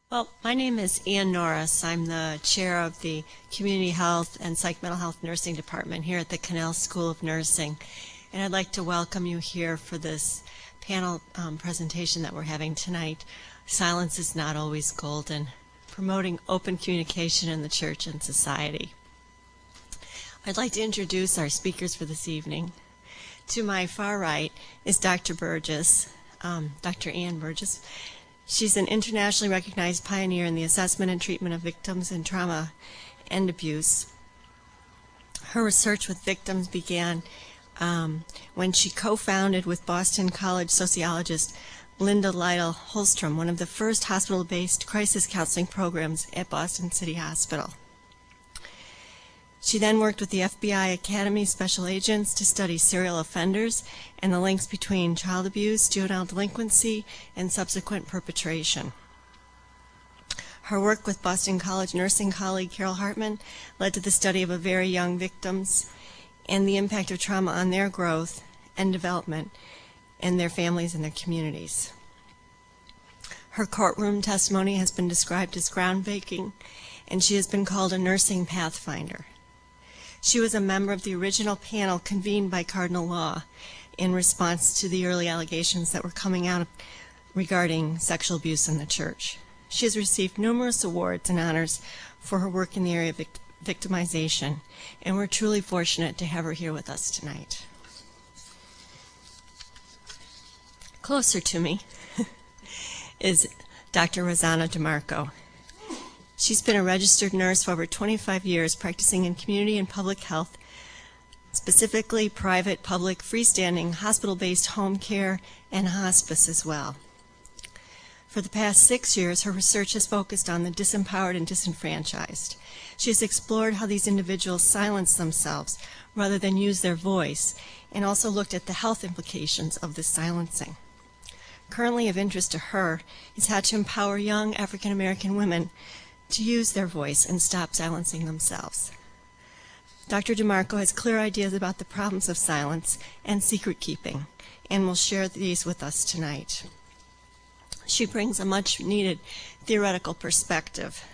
Well, my name is Ann Norris. I'm the chair of the Community Health and Psych Mental Health Nursing Department here at the Cannell School of Nursing. And I'd like to welcome you here for this panel presentation that we're having tonight, Silence is Not Always Golden, Promoting Open Communication in the Church and Society. I'd like to introduce our speakers for this evening. To my far right is Dr. Burgess, Dr. Ann Burgess. She's an internationally recognized pioneer in the assessment and treatment of victims in trauma and abuse. Her research with victims began when she co-founded with Boston College sociologist Linda Lytle Holstrom one of the first hospital-based crisis counseling programs at Boston City Hospital. She then worked with the FBI Academy Special Agents to study serial offenders and the links between child abuse, juvenile delinquency, and subsequent perpetration. Her work with Boston College nursing colleague Carol Hartman led to the study of very young victims and the impact of trauma on their growth and development and their families and their communities. Her courtroom testimony has been described as groundbreaking, and she has been called a nursing pathfinder. She was a member of the original panel convened by Cardinal Law in response to the early allegations that were coming out regarding sexual abuse in the church. She has received numerous awards and honors for her work in the area of victimization, and we're truly fortunate to have her here with us tonight. Closer to me is Dr. Rosanna DeMarco. She's been a registered nurse for over 25 years, practicing in community and public health, specifically private, public, freestanding, hospital-based home care, and hospice as well. For the past 6 years, her research has focused on the disempowered and disenfranchised. She has explored how these individuals silence themselves rather than use their voice, and also looked at the health implications of this silencing. Currently of interest to her is how to empower young African American women to use their voice and stop silencing themselves. Dr. DeMarco has clear ideas about the problems of silence and secret keeping, and will share these with us tonight. She brings a much needed theoretical perspective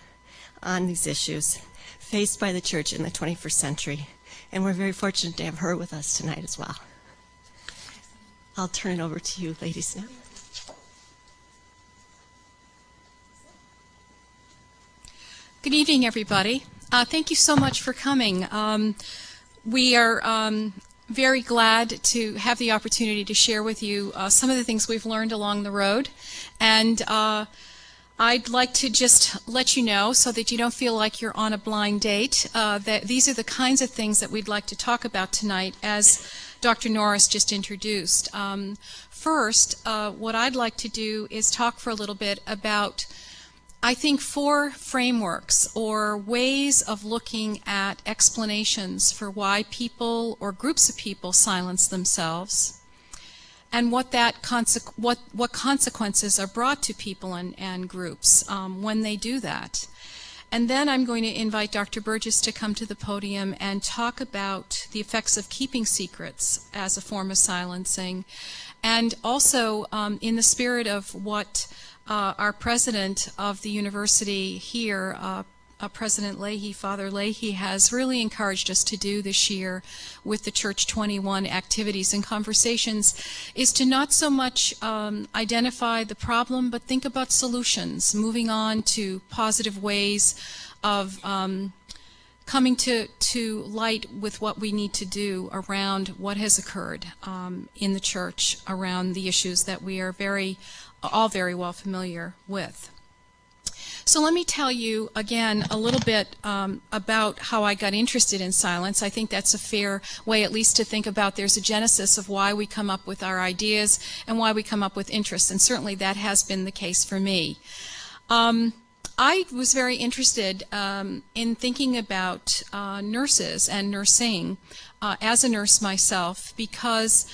on these issues faced by the church in the 21st century, and we're very fortunate to have her with us tonight as well. I'll turn it over to you, ladies now. Good evening, everybody. Thank you so much for coming. We are very glad to have the opportunity to share with you some of the things we've learned along the road. And I'd like to just let you know, so that you don't feel like you're on a blind date, that these are the kinds of things that we'd like to talk about tonight, as Dr. Norris just introduced. First, what I'd like to do is talk for a little bit about, I think, 4 frameworks or ways of looking at explanations for why people or groups of people silence themselves, and what consequences are brought to people and groups when they do that. And then I'm going to invite Dr. Burgess to come to the podium and talk about the effects of keeping secrets as a form of silencing, and also in the spirit of what our president of the university here, President Leahy, Father Leahy, has really encouraged us to do this year with the Church 21 activities and conversations, is to not so much identify the problem, but think about solutions, moving on to positive ways of coming to light with what we need to do around what has occurred in the church around the issues that we are all very well familiar with. So let me tell you again a little bit about how I got interested in silence. I think that's a fair way at least to think about. There's a genesis of why we come up with our ideas and why we come up with interests, and certainly that has been the case for me. I was very interested in thinking about nurses and nursing as a nurse myself, because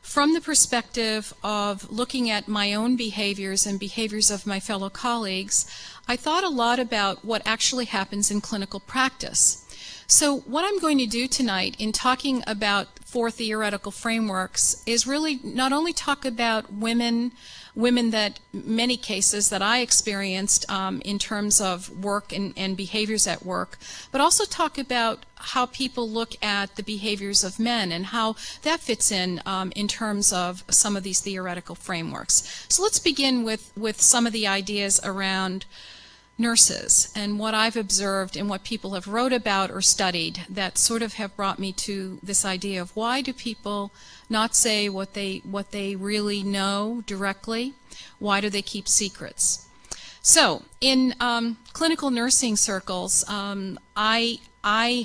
from the perspective of looking at my own behaviors and behaviors of my fellow colleagues, I thought a lot about what actually happens in clinical practice. So what I'm going to do tonight in talking about 4 theoretical frameworks is really not only talk about women that many cases that I experienced in terms of work and behaviors at work, but also talk about how people look at the behaviors of men and how that fits in terms of some of these theoretical frameworks. So let's begin with some of the ideas around nurses and what I've observed and what people have wrote about or studied that sort of have brought me to this idea of why do people not say what they really know directly? Why do they keep secrets? So in clinical nursing circles, I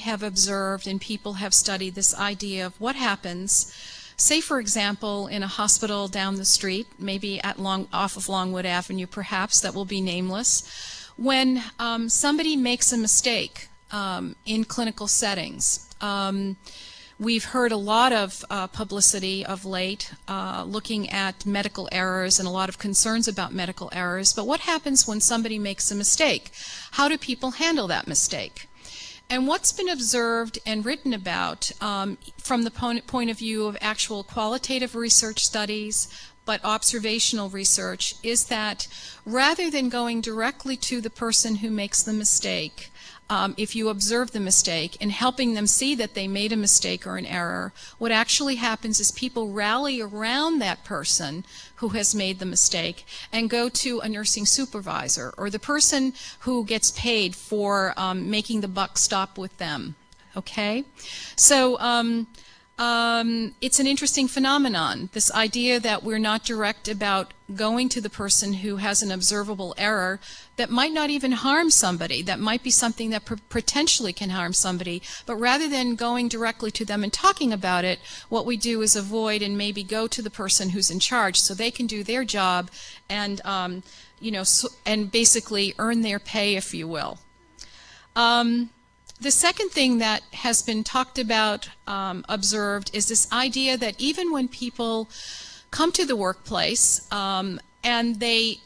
have observed and people have studied this idea of what happens, say for example in a hospital down the street, maybe off of Longwood Avenue perhaps, that will be nameless, when somebody makes a mistake in clinical settings. We've heard a lot of publicity of late looking at medical errors and a lot of concerns about medical errors, but what happens when somebody makes a mistake? How do people handle that mistake? And what's been observed and written about from the point of view of actual qualitative research studies, but observational research, is that rather than going directly to the person who makes the mistake, if you observe the mistake and helping them see that they made a mistake or an error, what actually happens is people rally around that person who has made the mistake and go to a nursing supervisor or the person who gets paid for making the buck stop with them. Okay? So it's an interesting phenomenon, this idea that we're not direct about going to the person who has an observable error that might not even harm somebody, that might be something that potentially can harm somebody, but rather than going directly to them and talking about it, what we do is avoid and maybe go to the person who's in charge so they can do their job and, and basically earn their pay, if you will. The second thing that has been talked about, observed, is this idea that even when people come to the workplace and they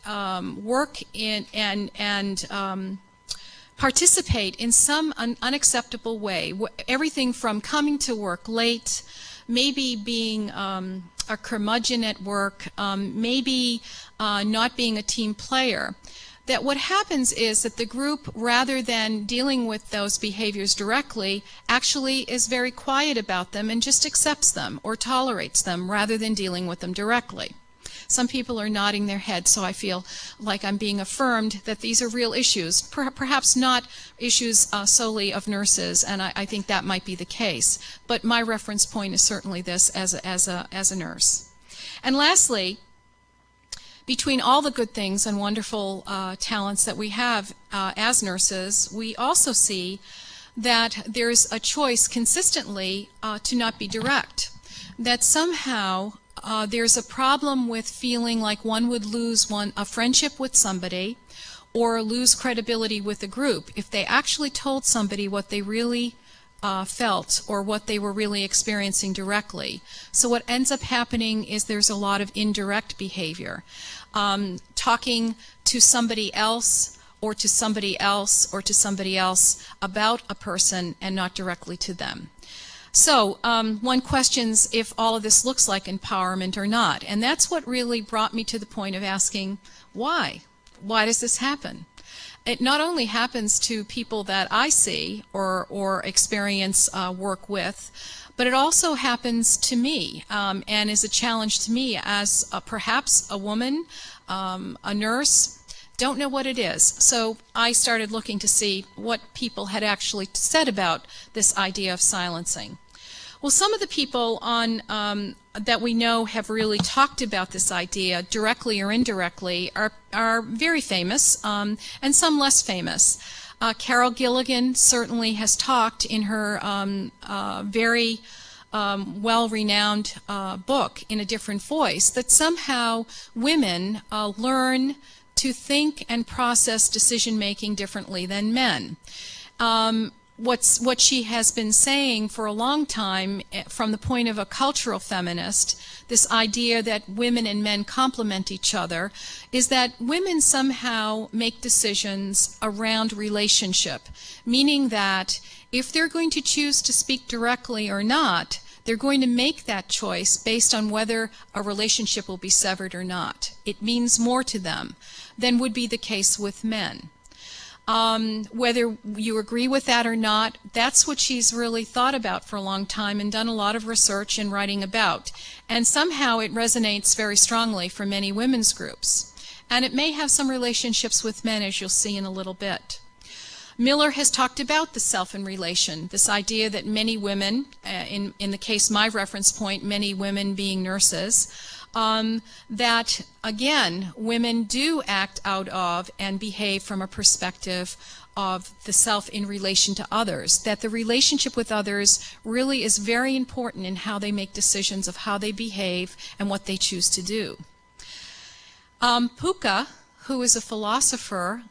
work in and participate in some unacceptable way, everything from coming to work late, maybe being a curmudgeon at work, maybe not being a team player, that what happens is that the group, rather than dealing with those behaviors directly, actually is very quiet about them and just accepts them or tolerates them rather than dealing with them directly. Some people are nodding their heads, so I feel like I'm being affirmed that these are real issues, perhaps not issues solely of nurses, and I think that might be the case. But my reference point is certainly this as a nurse. And lastly, between all the good things and wonderful talents that we have as nurses, we also see that there's a choice consistently to not be direct. That somehow there's a problem with feeling like one would lose a friendship with somebody or lose credibility with a group if they actually told somebody what they really felt or what they were really experiencing directly. So what ends up happening is there's a lot of indirect behavior. Talking to somebody else or to somebody else or to somebody else about a person and not directly to them. So one questions if all of this looks like empowerment or not, and that's what really brought me to the point of asking why? Why does this happen? It not only happens to people that I see or experience work with, but it also happens to me and is a challenge to me as perhaps a woman, a nurse, don't know what it is. So I started looking to see what people had actually said about this idea of silencing. Well, some of the people that we know have really talked about this idea, directly or indirectly, are very famous, and some less famous. Carol Gilligan certainly has talked in her very well-renowned book, In a Different Voice, that somehow women learn to think and process decision-making differently than men. What she has been saying for a long time from the point of a cultural feminist, this idea that women and men complement each other, is that women somehow make decisions around relationship, meaning that if they're going to choose to speak directly or not, they're going to make that choice based on whether a relationship will be severed or not. It means more to them than would be the case with men. Whether you agree with that or not, that's what she's really thought about for a long time and done a lot of research and writing about. And somehow it resonates very strongly for many women's groups. And it may have some relationships with men, as you'll see in a little bit. Miller has talked about the self in relation, this idea that many women, in the case my reference point, many women being nurses, that, again, women do act out of and behave from a perspective of the self in relation to others, that the relationship with others really is very important in how they make decisions of how they behave and what they choose to do. Puka, who is a philosopher,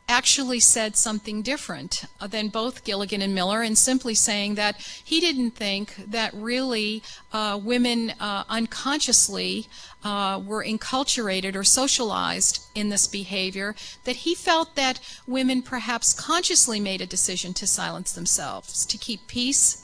actually said something different than both Gilligan and Miller, in simply saying that he didn't think that really women unconsciously were enculturated or socialized in this behavior, that he felt that women perhaps consciously made a decision to silence themselves, to keep peace.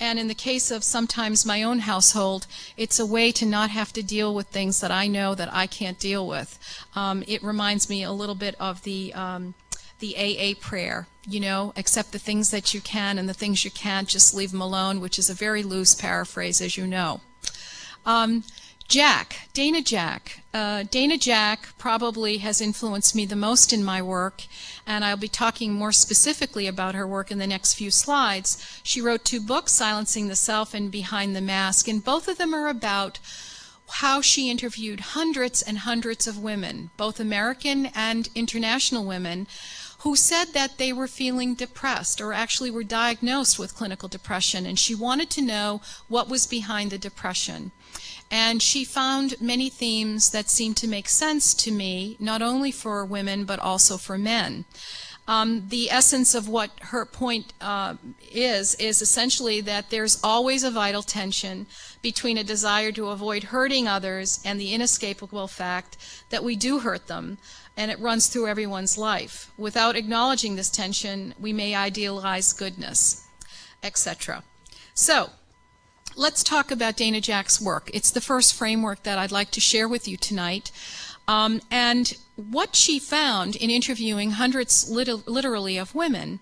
And in the case of sometimes my own household, it's a way to not have to deal with things that I know that I can't deal with. It reminds me a little bit of the AA prayer, you know, accept the things that you can and the things you can't, just leave them alone, which is a very loose paraphrase, as you know. Dana Jack probably has influenced me the most in my work, and I'll be talking more specifically about her work in the next few slides. She wrote 2 books, Silencing the Self and Behind the Mask, and both of them are about how she interviewed hundreds and hundreds of women, both American and international women, who said that they were feeling depressed or actually were diagnosed with clinical depression, and she wanted to know what was behind the depression. And she found many themes that seemed to make sense to me, not only for women but also for men. The essence of what her point is essentially that there's always a vital tension between a desire to avoid hurting others and the inescapable fact that we do hurt them, and it runs through everyone's life. Without acknowledging this tension, we may idealize goodness, etc. So, let's talk about Dana Jack's work. It's the first framework that I'd like to share with you tonight. And what she found in interviewing hundreds, literally, of women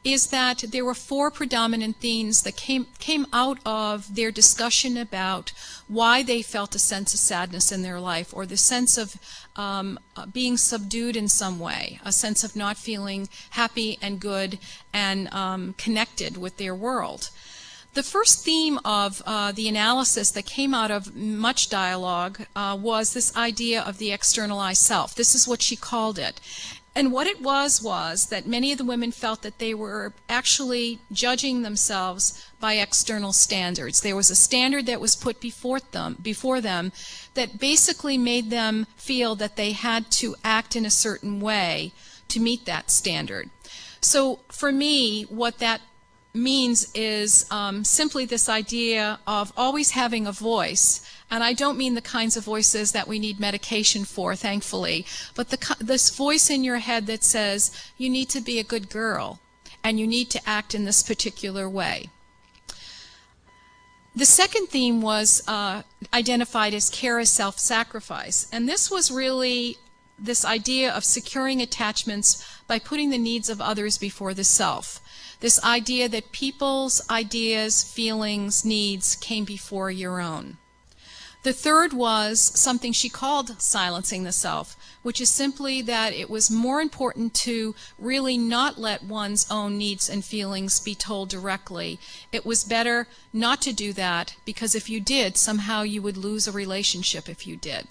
is that there were 4 predominant themes that came out of their discussion about why they felt a sense of sadness in their life, or the sense of being subdued in some way, a sense of not feeling happy and good and connected with their world. The first theme of the analysis that came out of much dialogue was this idea of the externalized self. This is what she called it. And what it was that many of the women felt that they were actually judging themselves by external standards. There was a standard that was put before them that basically made them feel that they had to act in a certain way to meet that standard. So for me, what that means is simply this idea of always having a voice. And I don't mean the kinds of voices that we need medication for, thankfully, but this voice in your head that says, you need to be a good girl, and you need to act in this particular way. The second theme was identified as care as self-sacrifice, and this was really this idea of securing attachments by putting the needs of others before the self. This idea that people's ideas, feelings, needs came before your own. The third was something she called silencing the self, which is simply that it was more important to really not let one's own needs and feelings be told directly. It was better not to do that, because if you did, somehow you would lose a relationship if you did.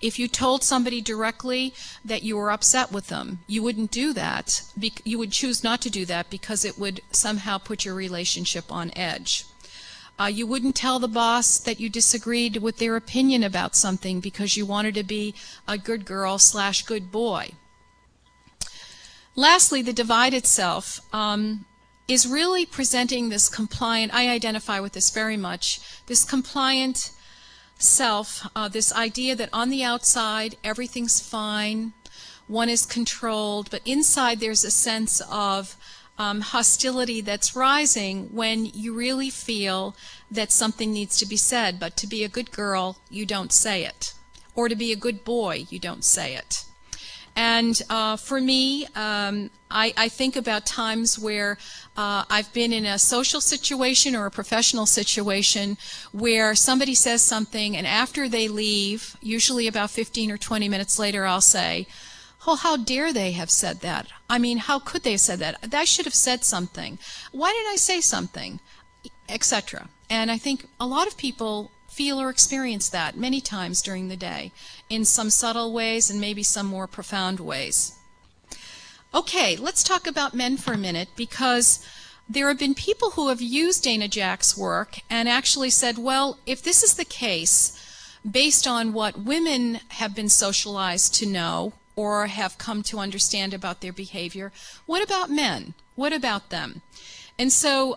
If you told somebody directly that you were upset with them, you wouldn't do that. You would choose not to do that because it would somehow put your relationship on edge. You wouldn't tell the boss that you disagreed with their opinion about something because you wanted to be a good girl / good boy. Lastly, the divided self is really presenting this compliant, I identify with this very much, this compliant self, this idea that on the outside everything's fine, one is controlled, but inside there's a sense of hostility that's rising when you really feel that something needs to be said, but to be a good girl, you don't say it. Or to be a good boy, you don't say it. And for me, I think about times where I've been in a social situation or a professional situation where somebody says something, and after they leave, usually about 15 or 20 minutes later, I'll say, "Oh, how dare they have said that? I mean, how could they have said that? I should have said something. Why did I say something?" Etc. And I think a lot of people feel or experience that many times during the day, in some subtle ways and maybe some more profound ways. Okay, let's talk about men for a minute, because there have been people who have used Dana Jack's work and actually said, well, if this is the case, based on what women have been socialized to know or have come to understand about their behavior, what about men? What about them? And so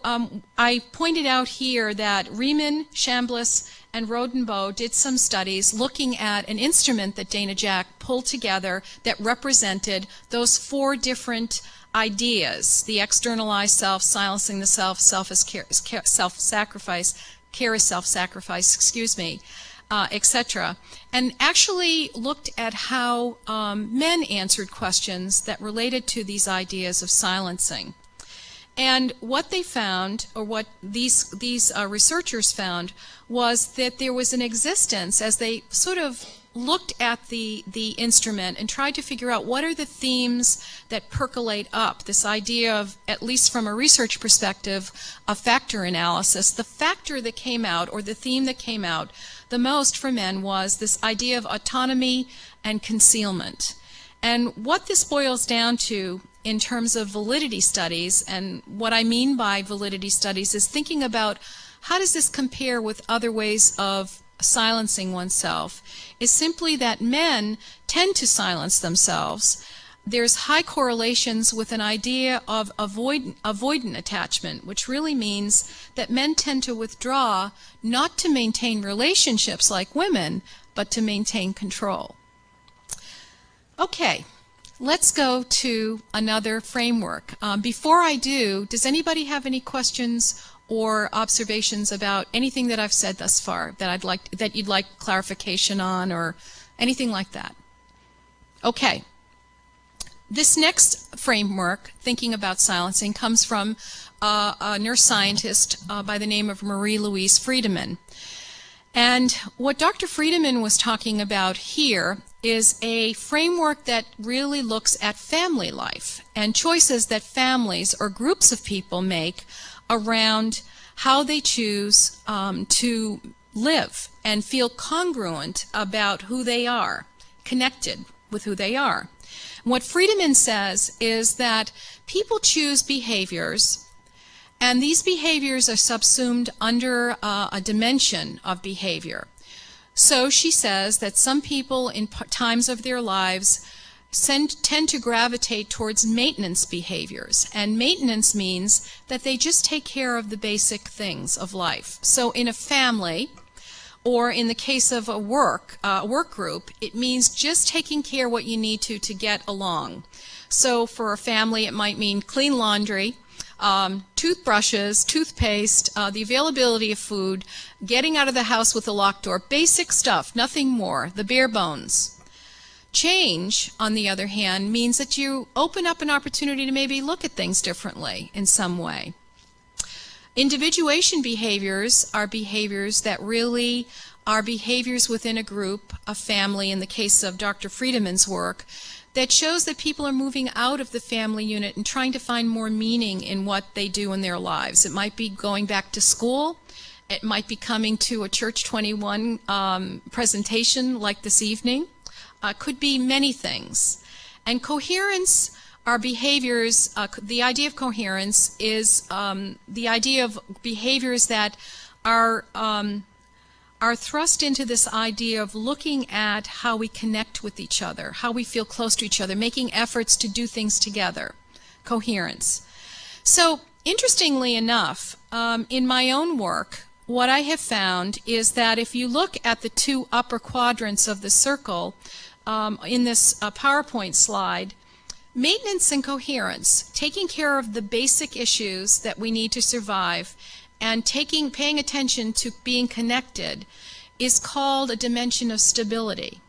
I pointed out here that Riemann, Chambliss, and Rodenboh did some studies looking at an instrument that Dana Jack pulled together that represented those 4 different ideas: the externalized self, silencing the self, self as self-sacrifice, care as self-sacrifice, etc., and actually looked at how men answered questions that related to these ideas of silencing. And what they found, or what these researchers found, was that there was an existence, as they sort of looked at the instrument and tried to figure out what are the themes that percolate up, this idea of, at least from a research perspective, a factor analysis. The factor that came out, or the theme that came out the most for men, was this idea of autonomy and concealment. And what this boils down to in terms of validity studies, and what I mean by validity studies is thinking about how does this compare with other ways of silencing oneself, is simply that men tend to silence themselves. There's high correlations with an idea of avoidant attachment, which really means that men tend to withdraw not to maintain relationships like women, but to maintain control. Okay. Let's go to another framework. Before I do, does anybody have any questions or observations about anything that I've said thus far that you'd like clarification on, or anything like that? Okay. This next framework, thinking about silencing, comes from a nurse scientist by the name of Marie-Louise Friedemann. And what Dr. Friedemann was talking about here is a framework that really looks at family life and choices that families or groups of people make around how they choose to live and feel congruent about who they are, connected with who they are. What Friedemann says is that people choose behaviors, and these behaviors are subsumed under a dimension of behavior. So she says that some people in times of their lives tend to gravitate towards maintenance behaviors. And maintenance means that they just take care of the basic things of life. So in a family, or in the case of a work group, it means just taking care of what you need to get along. So for a family, it might mean clean laundry, toothbrushes, toothpaste, the availability of food, getting out of the house with a locked door, basic stuff, nothing more, the bare bones. Change, on the other hand, means that you open up an opportunity to maybe look at things differently in some way. Individuation behaviors are behaviors that really are behaviors within a group, a family, in the case of Dr. Friedemann's work, that shows that people are moving out of the family unit and trying to find more meaning in what they do in their lives. It might be going back to school. It might be coming to a Church 21 presentation like this evening. Could be many things. And coherence are behaviors, the idea of coherence is the idea of behaviors that are thrust into this idea of looking at how we connect with each other, how we feel close to each other, making efforts to do things together. Coherence. So, interestingly enough, in my own work, what I have found is that if you look at the 2 upper quadrants of the circle in this PowerPoint slide, Maintenance and coherence, taking care of the basic issues that we need to survive, and paying attention to being connected, is called a dimension of stability.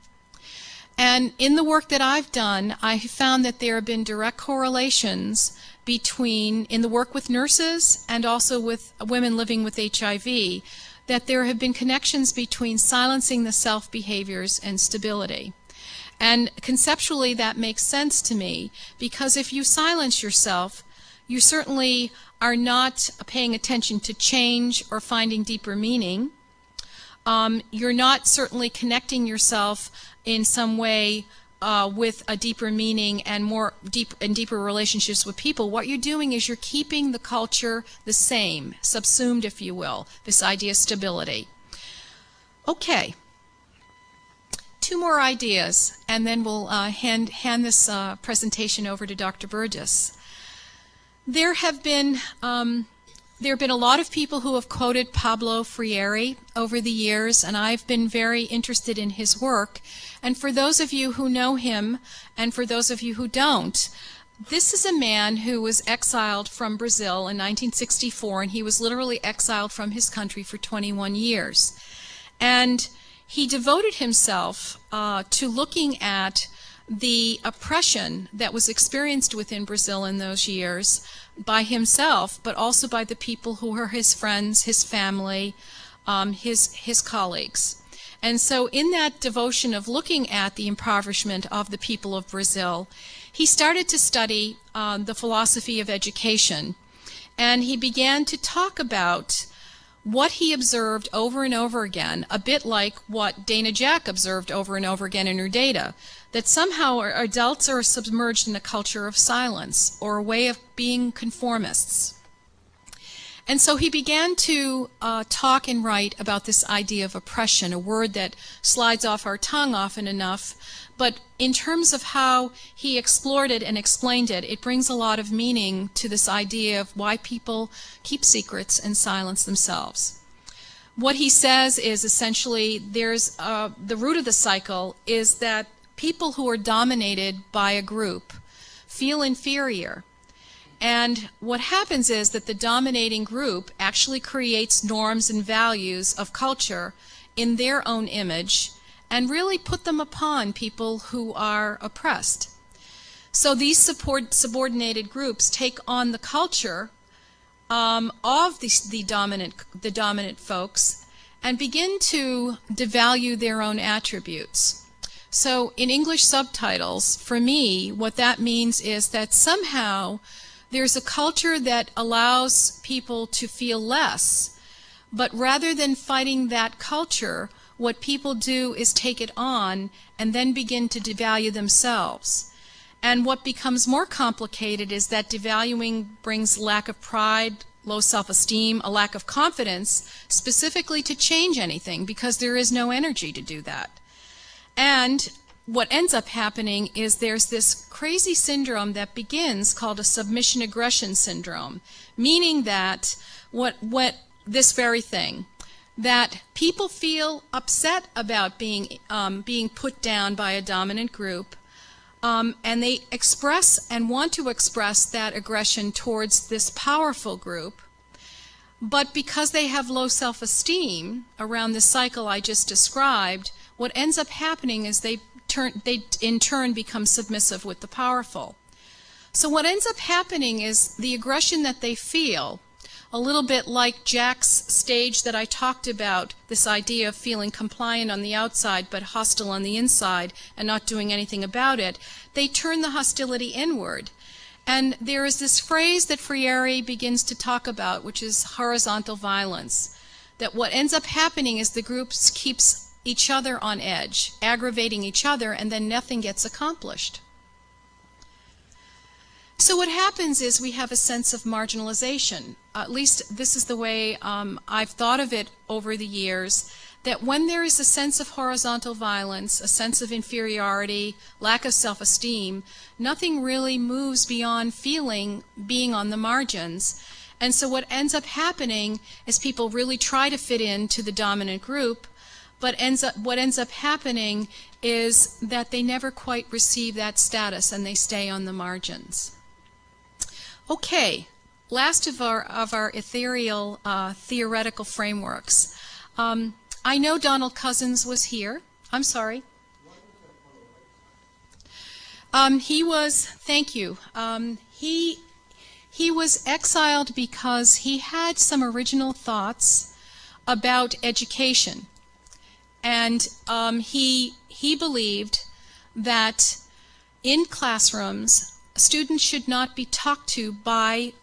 And in the work that I've done, I have found that there have been direct correlations between, in the work with nurses and also with women living with HIV, that there have been connections between silencing the self behaviors and stability. And conceptually that makes sense to me, because if you silence yourself, you certainly are not paying attention to change or finding deeper meaning. You're not certainly connecting yourself in some way with a deeper meaning and deeper relationships with people. What you're doing is you're keeping the culture the same, subsumed, if you will, this idea of stability. Okay, 2 more ideas, and then we'll hand this presentation over to Dr. Burgess. There have been a lot of people who have quoted Pablo Freire over the years, and I've been very interested in his work. And for those of you who know him, and for those of you who don't, this is a man who was exiled from Brazil in 1964, and he was literally exiled from his country for 21 years. And he devoted himself to looking at the oppression that was experienced within Brazil in those years by himself, but also by the people who were his friends, his family, his colleagues. And so in that devotion of looking at the impoverishment of the people of Brazil, he started to study the philosophy of education, and he began to talk about what he observed over and over again, a bit like what Dana Jack observed over and over again in her data, that somehow adults are submerged in a culture of silence or a way of being conformists. And so he began to talk and write about this idea of oppression, a word that slides off our tongue often enough, but in terms of how he explored it and explained it, it brings a lot of meaning to this idea of why people keep secrets and silence themselves. What he says is essentially there's the root of the cycle is that people who are dominated by a group feel inferior. And what happens is that the dominating group actually creates norms and values of culture in their own image and really put them upon people who are oppressed. So these subordinated groups take on the culture of the dominant folks and begin to devalue their own attributes. So in English subtitles, for me, what that means is that somehow there's a culture that allows people to feel less, but rather than fighting that culture, what people do is take it on and then begin to devalue themselves. And what becomes more complicated is that devaluing brings lack of pride, low self-esteem, a lack of confidence, specifically to change anything, because there is no energy to do that. And what ends up happening is there's this crazy syndrome that begins called a submission aggression syndrome, meaning that this very thing, that people feel upset about being put down by a dominant group, and they express and want to express that aggression towards this powerful group. But because they have low self-esteem around the cycle I just described, what ends up happening is they in turn become submissive with the powerful. So what ends up happening is the aggression that they feel, a little bit like Jack's stage that I talked about, this idea of feeling compliant on the outside but hostile on the inside and not doing anything about it, they turn the hostility inward. And there is this phrase that Freire begins to talk about, which is horizontal violence, that what ends up happening is the groups keeps each other on edge, aggravating each other, and then nothing gets accomplished. So what happens is we have a sense of marginalization. At least this is the way I've thought of it over the years, that when there is a sense of horizontal violence, a sense of inferiority, lack of self-esteem, nothing really moves beyond being on the margins. And so what ends up happening is people really try to fit into the dominant group, but what ends up happening is that they never quite receive that status and they stay on the margins. Okay, last of our ethereal theoretical frameworks. I know Donald Cozzens was here. I'm sorry. Thank you. He was exiled because he had some original thoughts about education. And he believed that in classrooms, students should not be talked to by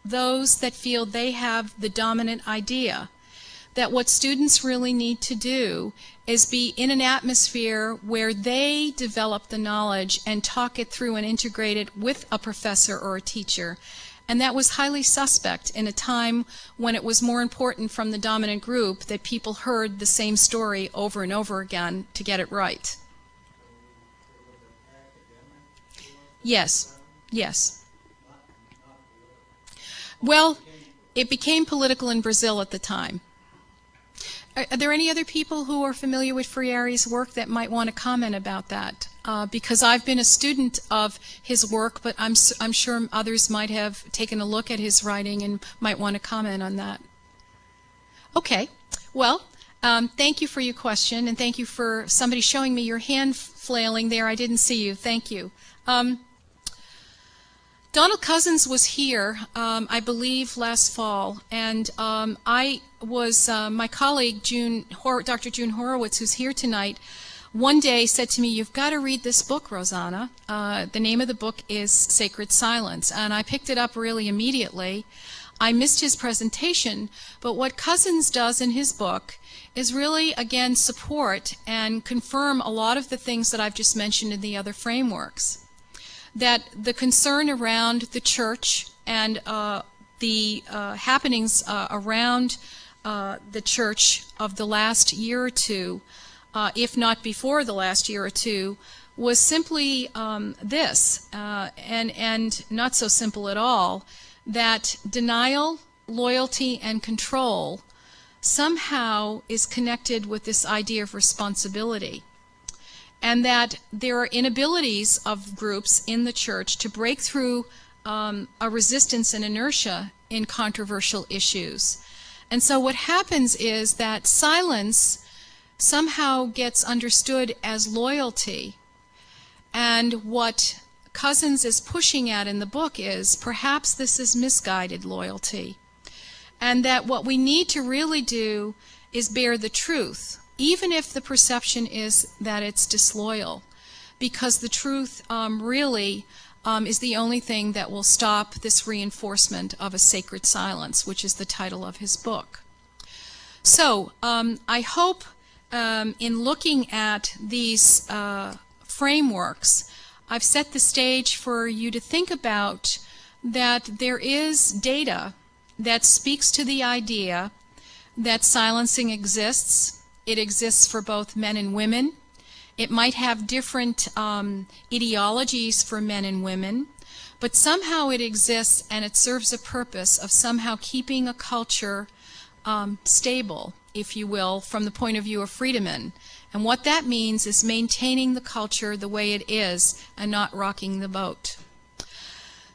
those that feel they have the dominant idea. That what students really need to do is be in an atmosphere where they develop the knowledge and talk it through and integrate it with a professor or a teacher. And that was highly suspect in a time when it was more important from the dominant group that people heard the same story over and over again to get it right. Yes, yes. Well, it became political in Brazil at the time. Are there any other people who are familiar with Freire's work that might want to comment about that? Because I've been a student of his work, but I'm sure others might have taken a look at his writing and might want to comment on that. Okay, well, thank you for your question, and thank you for somebody showing me your hand flailing there. I didn't see you. Thank you. Donald Cozzens was here, I believe, last fall, and I was, my colleague, Dr. June Horowitz, who's here tonight, one day said to me, "You've got to read this book, Rosanna." The name of the book is Sacred Silence, and I picked it up really immediately. I missed his presentation, but what Cozzens does in his book is really, again, support and confirm a lot of the things that I've just mentioned in the other frameworks. That the concern around the church and the happenings around the church of the last year or two, if not before the last year or two, was simply this, and not so simple at all, that denial, loyalty, and control somehow is connected with this idea of responsibility. And that there are inabilities of groups in the church to break through a resistance and inertia in controversial issues. And so what happens is that silence somehow gets understood as loyalty. And what Cozzens is pushing at in the book is perhaps this is misguided loyalty. And that what we need to really do is bear the truth, even if the perception is that it's disloyal, because the truth really is the only thing that will stop this reinforcement of a sacred silence, which is the title of his book. So I hope in looking at these frameworks, I've set the stage for you to think about that there is data that speaks to the idea that silencing exists. It exists for both men and women. It might have different ideologies for men and women, but somehow it exists and it serves a purpose of somehow keeping a culture stable, if you will, from the point of view of Friedemann. And what that means is maintaining the culture the way it is and not rocking the boat.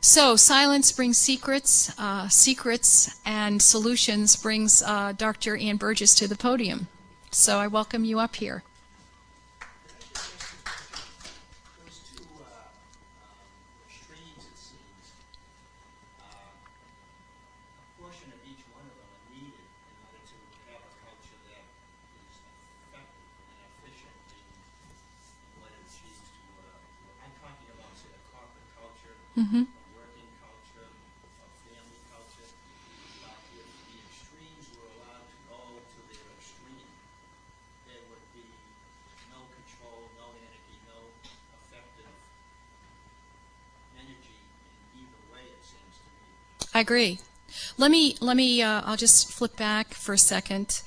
So silence brings secrets, secrets and solutions brings Dr. Ann Burgess to the podium. So I welcome you up here. Those two extremes, it seems, a portion of each one of them are needed in order to have a culture that is effective and efficient in what it achieves to, I'm talking about, say, a corporate culture, Mm-hmm. a working culture, a family culture. If the extremes were allowed to go to their extreme, there would be no control, no energy, no effective energy in either way, it seems to me. I agree. I'll just flip back for a second.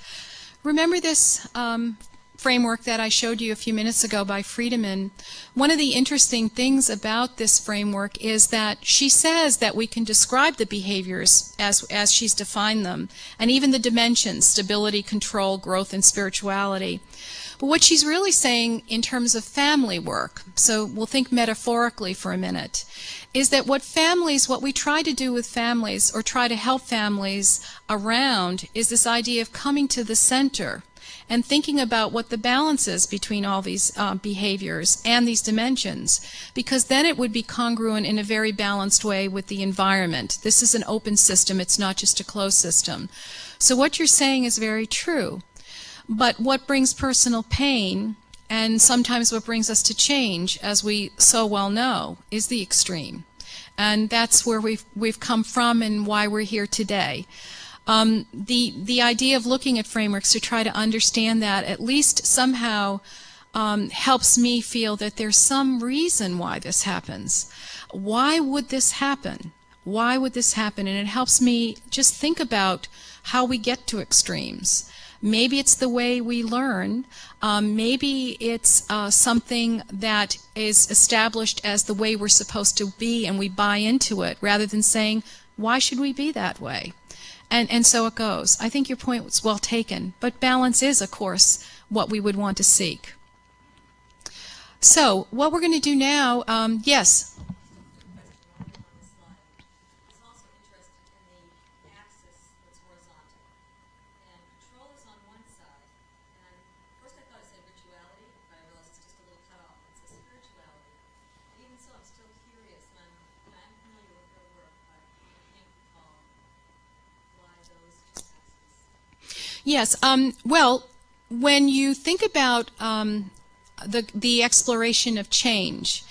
Remember this framework that I showed you a few minutes ago by Friedemann, one of the interesting things about this framework is that she says that we can describe the behaviors as she's defined them, and even the dimensions, stability, control, growth, and spirituality. But what she's really saying in terms of family work, so we'll think metaphorically for a minute, is that what we try to do with families or try to help families around is this idea of coming to the center and thinking about what the balance is between all these behaviors and these dimensions, because then it would be congruent in a very balanced way with the environment. This is an open system, it's not just a closed system. So what you're saying is very true. But what brings personal pain, and sometimes what brings us to change, as we so well know, is the extreme. And that's where we've come from and why we're here today. The idea of looking at frameworks to try to understand that at least somehow helps me feel that there's some reason why this happens. Why would this happen? Why would this happen? And it helps me just think about how we get to extremes. Maybe it's the way we learn. Maybe it's something that is established as the way we're supposed to be and we buy into it rather than saying, why should we be that way? And so it goes. I think your point was well taken, but balance is, of course, what we would want to seek. So what we're going to do now, yes? Yes. Well, when you think about the exploration of change,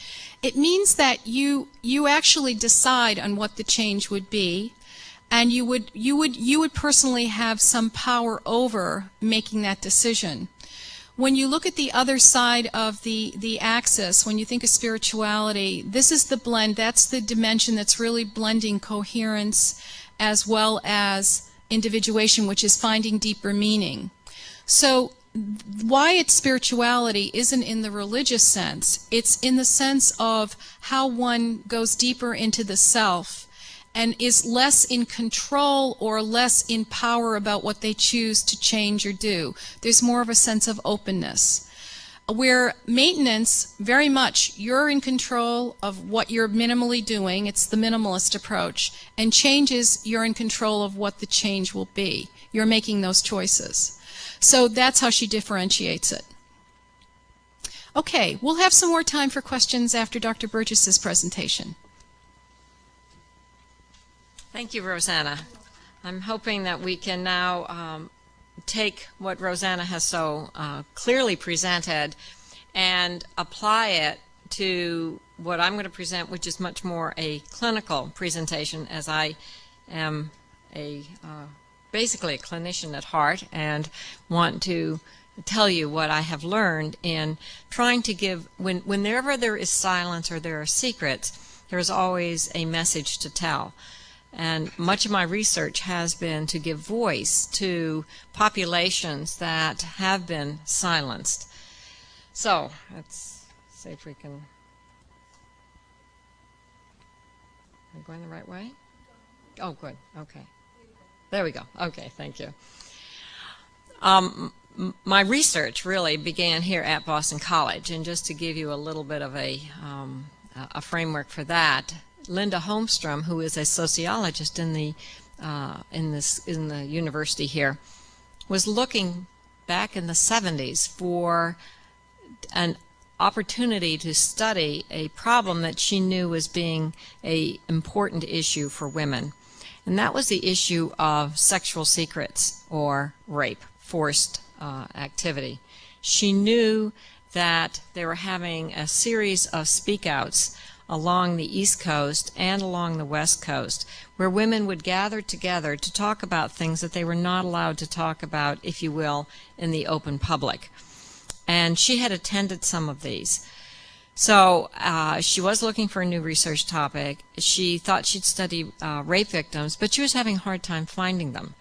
it means that you actually decide on what the change would be, and you would personally have some power over making that decision. When you look at the other side of the axis, when you think of spirituality, this is the blend. That's the dimension that's really blending coherence as well as individuation, which is finding deeper meaning. So why it's spirituality isn't in the religious sense. It's in the sense of how one goes deeper into the self and is less in control or less in power about what they choose to change or do. There's more of a sense of openness. Where maintenance, very much, you're in control of what you're minimally doing. It's the minimalist approach. And changes, you're in control of what the change will be. You're making those choices. So that's how she differentiates it. Okay, we'll have some more time for questions after Dr. Burgess's presentation. Thank you, Rosanna. I'm hoping that we can now take what Rosanna has so clearly presented and apply it to what I'm going to present, which is much more a clinical presentation, as I am basically a clinician at heart and want to tell you what I have learned in trying to give, whenever there is silence or there are secrets, there is always a message to tell. And much of my research has been to give voice to populations that have been silenced. So let's see if we can. Am I going the right way? Oh, good. Okay. There we go. Okay, thank you. My research really began here at Boston College, and just to give you a little bit of a framework for that, Linda Holmstrom, who is a sociologist in the university here, was looking back in the 70s for an opportunity to study a problem that she knew was being an important issue for women. And that was the issue of sexual secrets or rape, forced activity. She knew that they were having a series of speak-outs along the East Coast and along the West Coast, where women would gather together to talk about things that they were not allowed to talk about, if you will, in the open public. And she had attended some of these. So she was looking for a new research topic. She thought she'd study rape victims, but she was having a hard time finding them.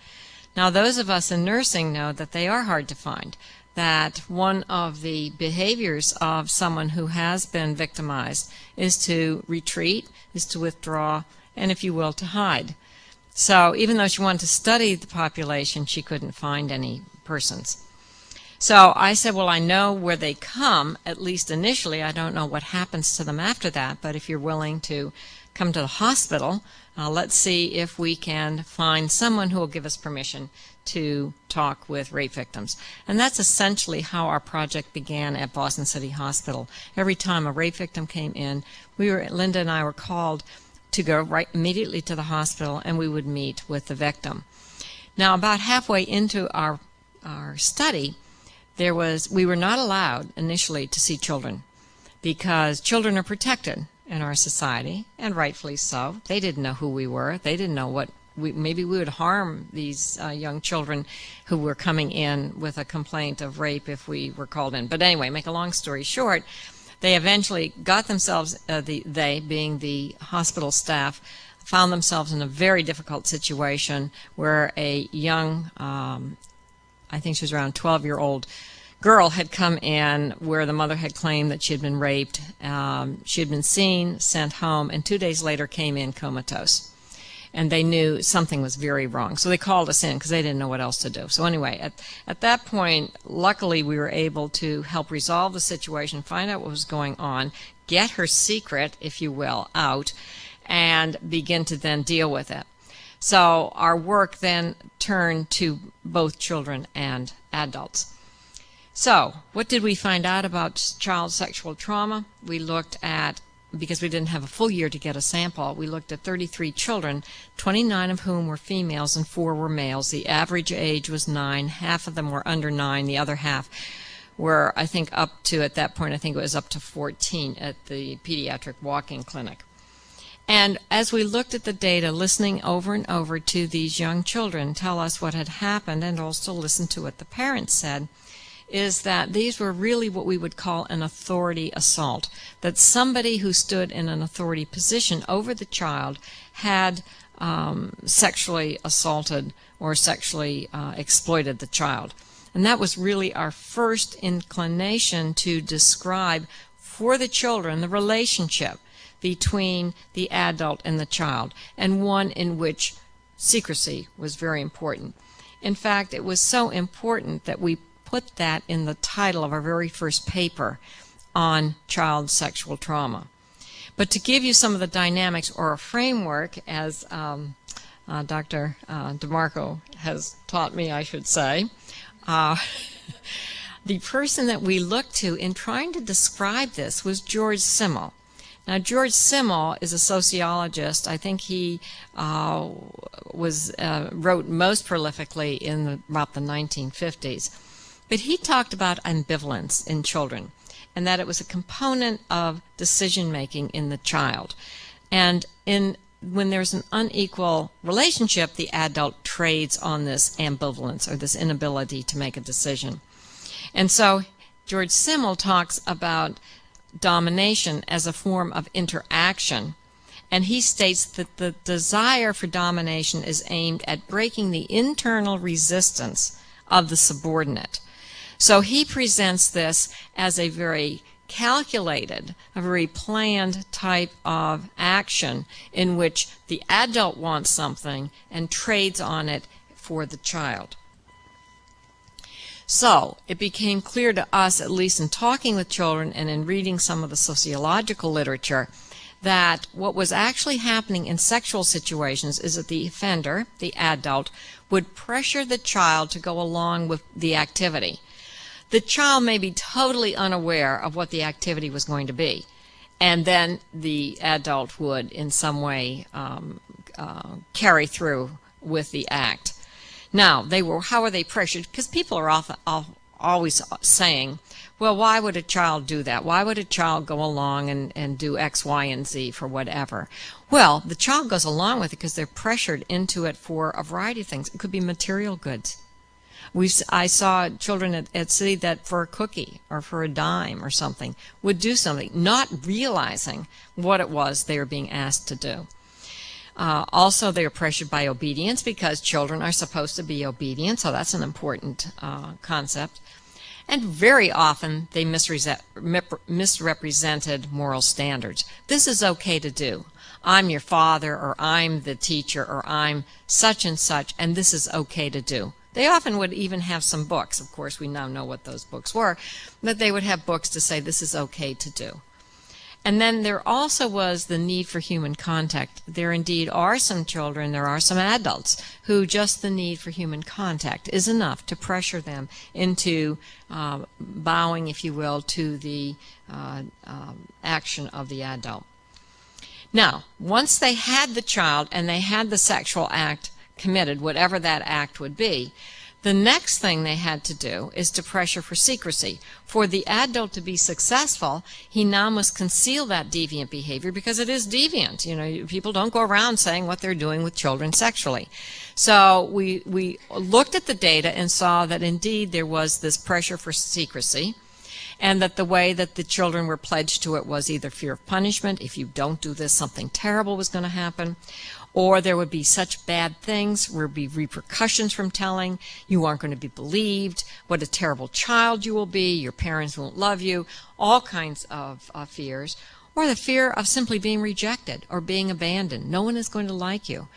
Now, those of us in nursing know that they are hard to find. that one of the behaviors of someone who has been victimized is to retreat, is to withdraw, and if you will, to hide. So even though she wanted to study the population, she couldn't find any persons. So I said, well, I know where they come, at least initially. I don't know what happens to them after that, but if you're willing to come to the hospital, let's see if we can find someone who will give us permission to talk with rape victims. And that's essentially how our project began at Boston City Hospital. Every time a rape victim came in, Linda and I were called to go right immediately to the hospital, and we would meet with the victim. Now, about halfway into our study, we were not allowed initially to see children, because children are protected in our society, and rightfully so. They didn't know who we were. They didn't know what maybe we would harm these young children who were coming in with a complaint of rape if we were called in. But anyway, make a long story short, they eventually got themselves, they being the hospital staff, found themselves in a very difficult situation where a young, I think she was around 12-year-old girl had come in where the mother had claimed that she had been raped. She had been seen, sent home, and 2 days later came in comatose. And they knew something was very wrong. So they called us in because they didn't know what else to do. So anyway, at that point, luckily we were able to help resolve the situation, find out what was going on, get her secret, if you will, out, and begin to then deal with it. So our work then turned to both children and adults. So what did we find out about child sexual trauma? We looked at, because we didn't have a full year to get a sample, we looked at 33 children, 29 of whom were females and 4 were males. The average age was 9. Half of them were under 9. The other half were, I think, up to, at that point, I think it was up to 14 at the pediatric walk-in clinic. And as we looked at the data, listening over and over to these young children tell us what had happened, and also listen to what the parents said, is that these were really what we would call an authority assault, that somebody who stood in an authority position over the child had sexually assaulted or sexually exploited the child. And that was really our first inclination to describe for the children the relationship between the adult and the child, and one in which secrecy was very important. In fact, it was so important that we put that in the title of our very first paper on child sexual trauma. But to give you some of the dynamics or a framework, as Dr. DeMarco has taught me, I should say, the person that we looked to in trying to describe this was George Simmel. Now, George Simmel is a sociologist. I think he wrote most prolifically in about the 1950s. But he talked about ambivalence in children, and that it was a component of decision-making in the child. And when there's an unequal relationship, the adult trades on this ambivalence or this inability to make a decision. And so George Simmel talks about domination as a form of interaction, and he states that the desire for domination is aimed at breaking the internal resistance of the subordinate. So he presents this as a very calculated, a very planned type of action in which the adult wants something and trades on it for the child. So it became clear to us, at least in talking with children and in reading some of the sociological literature, that what was actually happening in sexual situations is that the offender, the adult, would pressure the child to go along with the activity. The child may be totally unaware of what the activity was going to be, and then the adult would in some way carry through with the act. Now, how are they pressured? Because people are always saying, well, why would a child do that? Why would a child go along and do X, Y, and Z for whatever? Well, the child goes along with it because they're pressured into it for a variety of things. It could be material goods. I saw children at City that for a cookie or for a dime or something would do something, not realizing what it was they were being asked to do. Also, they are pressured by obedience because children are supposed to be obedient, so that's an important concept. And very often they misrepresented moral standards. This is okay to do. I'm your father, or I'm the teacher, or I'm such and such, and this is okay to do. They often would even have some books. Of course, we now know what those books were, but they would have books to say this is okay to do. And then there also was the need for human contact. There indeed are some children, there are some adults, who just the need for human contact is enough to pressure them into bowing, if you will, to the action of the adult. Now, once they had the child and they had the sexual act committed, whatever that act would be, the next thing they had to do is to pressure for secrecy. For the adult to be successful, he now must conceal that deviant behavior, because it is deviant. You know, people don't go around saying what they're doing with children sexually. So we looked at the data and saw that indeed there was this pressure for secrecy, and that the way that the children were pledged to it was either fear of punishment. If you don't do this, something terrible was going to happen. Or there would be such bad things, there would be repercussions from telling, you aren't going to be believed, what a terrible child you will be, your parents won't love you, all kinds of fears. Or the fear of simply being rejected or being abandoned. No one is going to like you.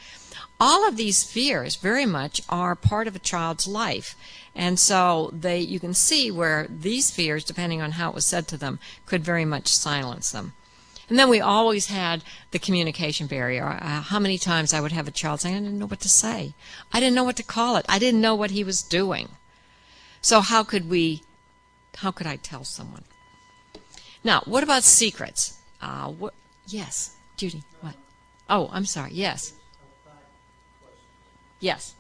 All of these fears very much are part of a child's life. And so you can see where these fears, depending on how it was said to them, could very much silence them. And then we always had the communication barrier. How many times I would have a child saying, I didn't know what to say. I didn't know what to call it. I didn't know what he was doing. So how could I tell someone? Now, what about secrets? Yes, Judy, what? Oh, I'm sorry, yes. Yes.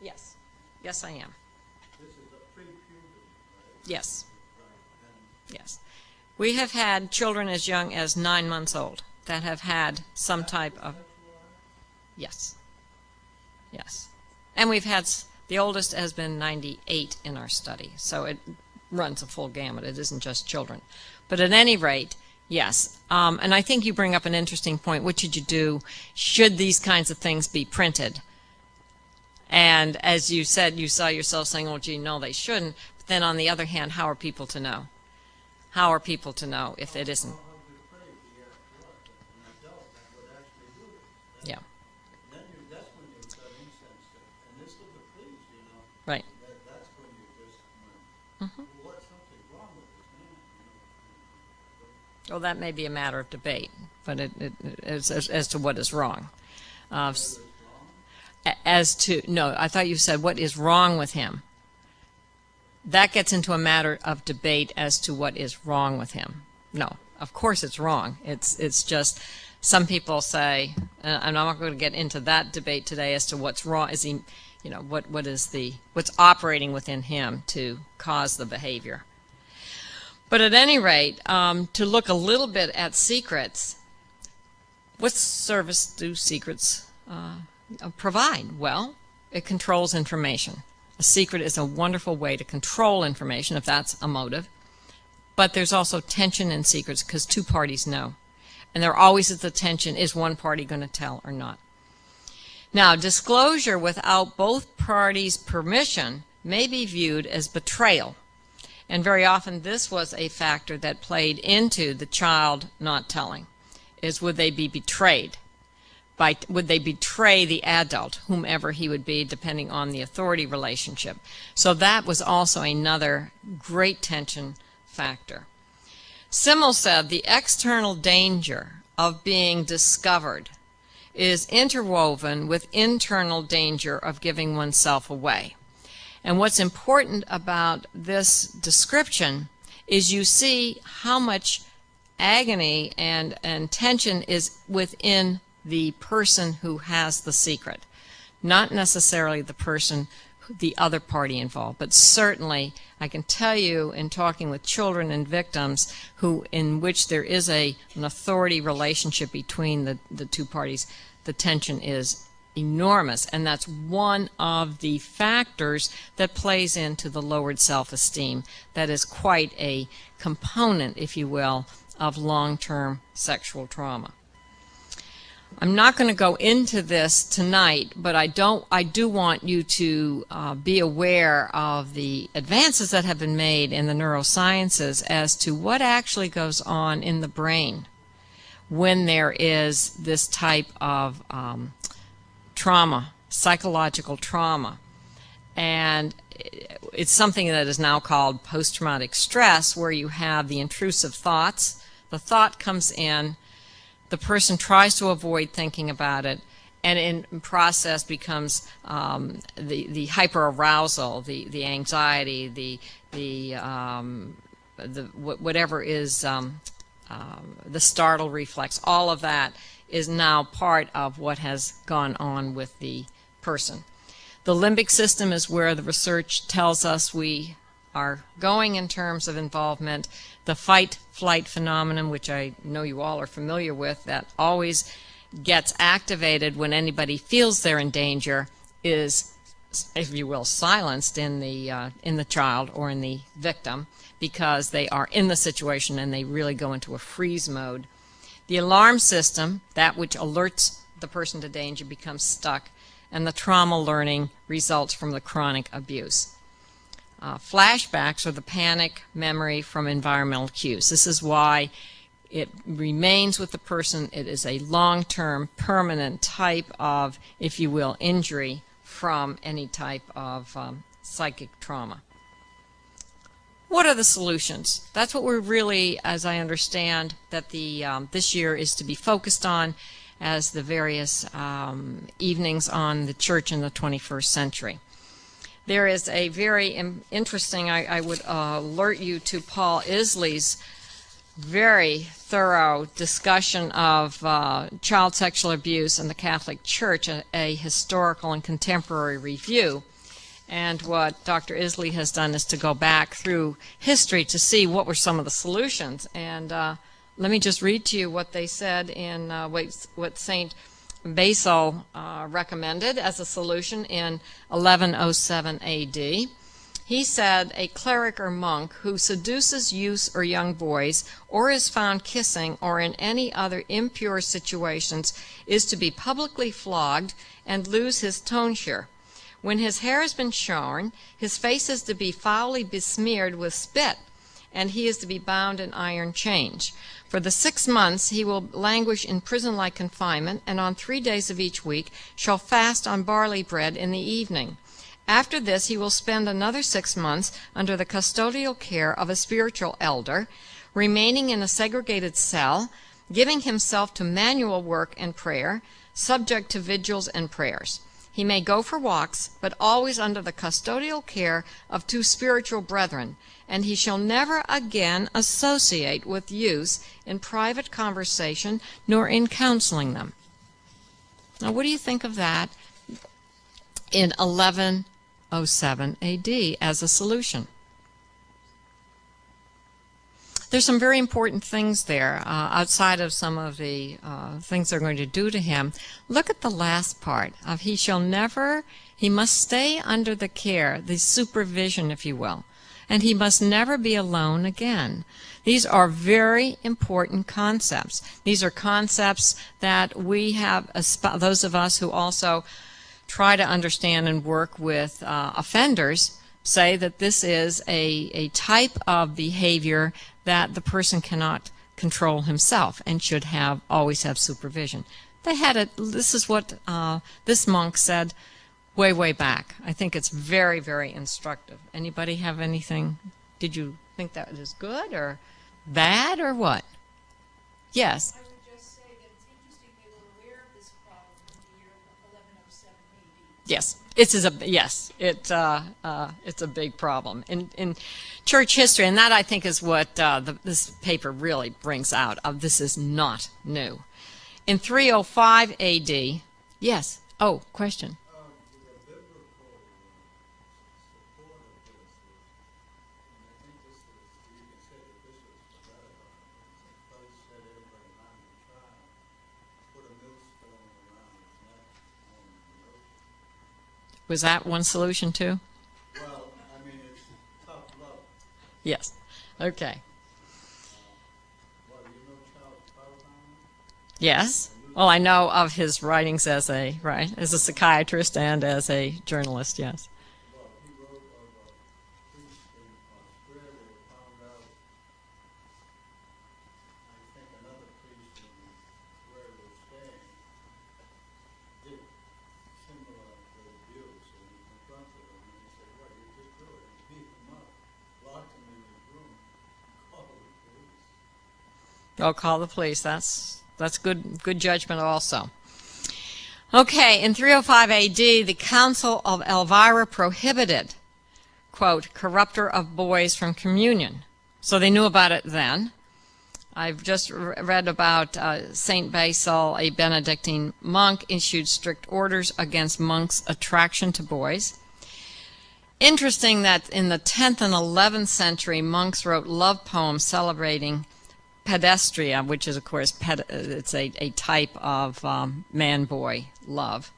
Yes. Yes, I am. This is a pre-puberty, right? Yes. Right. Yes. We have had children as young as 9 months old that have had some type of... Yes. Yes. And we've had... The oldest has been 98 in our study, so it runs a full gamut. It isn't just children. But at any rate, yes. And I think you bring up an interesting point. What should you do? Should these kinds of things be printed? And as you said, you saw yourself saying, oh, gee, no, they shouldn't. But then on the other hand, how are people to know? How are people to know if it isn't? Yeah. Right. Mm-hmm. Well, that may be a matter of debate, but as to what is wrong. No, I thought you said what is wrong with him. That gets into a matter of debate as to what is wrong with him. No, of course it's wrong. It's just some people say, and I'm not going to get into that debate today as to what's wrong. Is he, what's operating within him to cause the behavior? But at any rate, to look a little bit at secrets, what service do secrets provide? Well, it controls information. A secret is a wonderful way to control information, if that's a motive. But there's also tension in secrets because two parties know. And there always is the tension, is one party going to tell or not? Now, disclosure without both parties' permission may be viewed as betrayal. And very often this was a factor that played into the child not telling, is would they be betrayed? Would they betray the adult, whomever he would be, depending on the authority relationship? So that was also another great tension factor. Simmel said the external danger of being discovered is interwoven with internal danger of giving oneself away. And what's important about this description is you see how much agony and tension is within the person who has the secret, not necessarily the person the other party involved. But certainly, I can tell you in talking with children and victims in which there is an authority relationship between the two parties, the tension is enormous, and that's one of the factors that plays into the lowered self-esteem. That is quite a component, if you will, of long-term sexual trauma. I'm not going to go into this tonight, but I do want you to be aware of the advances that have been made in the neurosciences as to what actually goes on in the brain when there is this type of trauma, psychological trauma. And it's something that is now called post-traumatic stress, where you have the intrusive thoughts. The thought comes in, the person tries to avoid thinking about it, and in process becomes the hyperarousal, the anxiety, whatever is the startle reflex. All of that is now part of what has gone on with the person. The limbic system is where the research tells us we are going in terms of involvement. The fight-flight phenomenon, which I know you all are familiar with, that always gets activated when anybody feels they're in danger, is, if you will, silenced in the child or in the victim, because they are in the situation and they really go into a freeze mode. The alarm system, that which alerts the person to danger, becomes stuck, and the trauma learning results from the chronic abuse. Flashbacks are the panic memory from environmental cues. This is why it remains with the person. It is a long-term, permanent type of, if you will, injury from any type of psychic trauma. What are the solutions? That's what we're really, as I understand, that this year is to be focused on as the various evenings on the church in the 21st century. There is a very interesting, I would alert you to Paul Isley's very thorough discussion of child sexual abuse in the Catholic Church, a historical and contemporary review. And what Dr. Isley has done is to go back through history to see what were some of the solutions. And let me just read to you what they said in what St. Basil recommended as a solution in 1107 A.D. He said, a cleric or monk who seduces youths or young boys, or is found kissing, or in any other impure situations, is to be publicly flogged and lose his tonsure. When his hair has been shorn, his face is to be foully besmeared with spit, and he is to be bound in iron chains. For the 6 months he will languish in prison-like confinement, and on 3 days of each week shall fast on barley bread in the evening. After this he will spend another 6 months under the custodial care of a spiritual elder, remaining in a segregated cell, giving himself to manual work and prayer, subject to vigils and prayers. He may go for walks, but always under the custodial care of 2 spiritual brethren, and he shall never again associate with youths in private conversation, nor in counseling them. Now, what do you think of that in 1107 A.D. as a solution? There's some very important things there outside of some of the things they're going to do to him. Look at the last part of he must stay under the care, the supervision, if you will, and he must never be alone again. These are very important concepts. These are concepts that we have, those of us who also try to understand and work with offenders, say that this is a type of behavior that the person cannot control himself and should always have supervision. This is what this monk said way back. I think it's very, very instructive. Anybody have anything? Did you think that was good or bad or what? Yes. I would just say that it's interesting they were aware of this problem in the year 1107 AD. Yes. It's a big problem in church history, and that I think is what this paper really brings out. This is not new. In 305 A.D., yes. Oh, question. The biblical Was that one solution too? Well, I mean, it's tough love. Yes. Okay. Well, you know Charles Palahniuk? Yes. Well, I know of his writings as a psychiatrist and as a journalist. Yes. Well, he wrote of a priest in Australia who found out, I think another priest in where he was staying did similar abuse, and he confronted him, and he said, "What, you just do it?" He beat him up, locked him in his room, and called the police. I'll call the police. That's good judgment also. Okay, in 305 AD, the Council of Elvira prohibited, quote, corrupter of boys from communion. So they knew about it then. I've just read about St. Basil, a Benedictine monk, issued strict orders against monks' attraction to boys. Interesting that in the 10th and 11th century, monks wrote love poems celebrating pedestria, which is, of course, it's a type of man-boy love.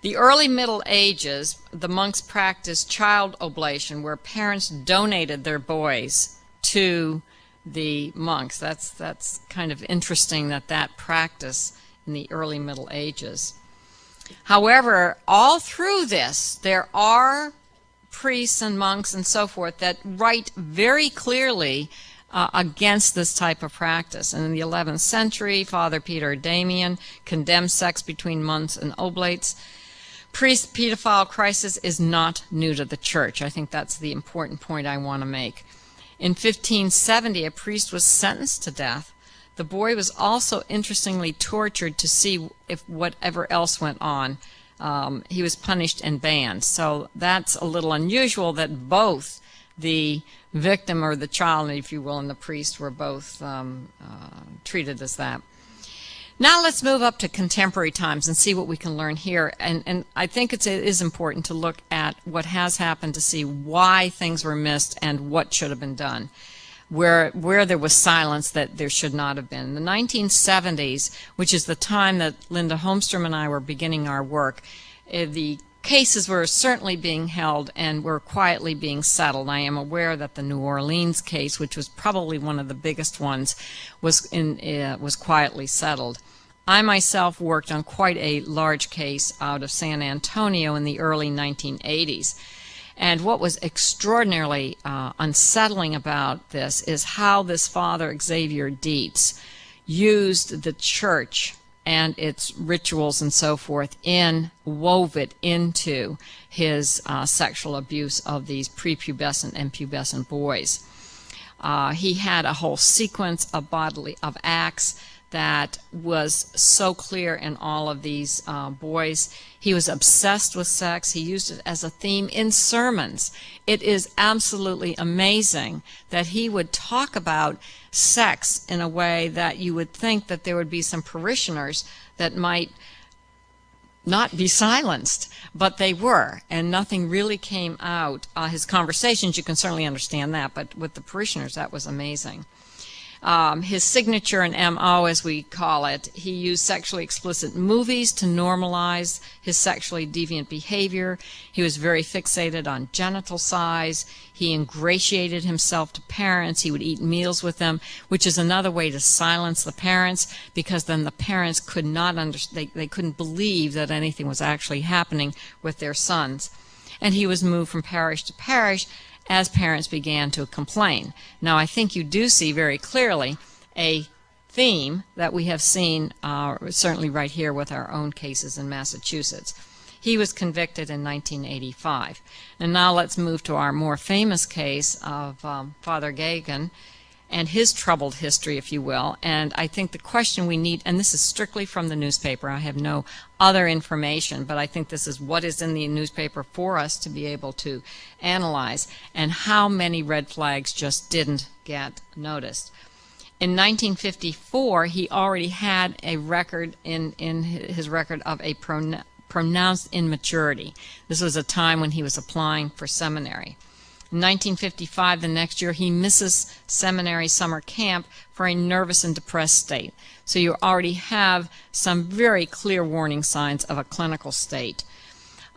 The early Middle Ages, the monks practiced child oblation, where parents donated their boys to the monks. That's kind of interesting that practice in the early Middle Ages. However, all through this, there are priests and monks and so forth that write very clearly against this type of practice. And in the 11th century, Father Peter Damian condemned sex between monks and oblates. Priest pedophile crisis is not new to the church. I think that's the important point I want to make. In 1570, a priest was sentenced to death. The boy was also interestingly tortured to see if whatever else went on. He was punished and banned. So that's a little unusual that both the victim or the child, if you will, and the priest were both treated as that. Now let's move up to contemporary times and see what we can learn here. And I think it is important to look at what has happened to see why things were missed and what should have been done, where there was silence that there should not have been. In the 1970s, which is the time that Linda Holmstrom and I were beginning our work, the cases were certainly being held and were quietly being settled. I am aware that the New Orleans case, which was probably one of the biggest ones, was quietly settled. I myself worked on quite a large case out of San Antonio in the early 1980s. And what was extraordinarily unsettling about this is how this Father Xavier Dietz used the church and its rituals and so forth wove it into his sexual abuse of these prepubescent and pubescent boys. He had a whole sequence of acts that was so clear in all of these boys. He was obsessed with sex. He used it as a theme in sermons. It is absolutely amazing that he would talk about sex in a way that you would think that there would be some parishioners that might not be silenced, but they were, and nothing really came out. His conversations, you can certainly understand that, but with the parishioners, that was amazing. His signature and MO, as we call it, he used sexually explicit movies to normalize his sexually deviant behavior. He was very fixated on genital size. He ingratiated himself to parents. He would eat meals with them, which is another way to silence the parents, because then the parents could not they couldn't believe that anything was actually happening with their sons. And he was moved from parish to parish as parents began to complain. Now, I think you do see very clearly a theme that we have seen certainly right here with our own cases in Massachusetts. He was convicted in 1985. And now let's move to our more famous case of Father Gagan and his troubled history, if you will. And I think the question we need, and this is strictly from the newspaper, I have no other information, but I think this is what is in the newspaper for us to be able to analyze, and how many red flags just didn't get noticed. In 1954, he already had a record in his record of a pronounced immaturity. This was a time when he was applying for seminary. In 1955, the next year, he misses seminary summer camp for a nervous and depressed state. So you already have some very clear warning signs of a clinical state.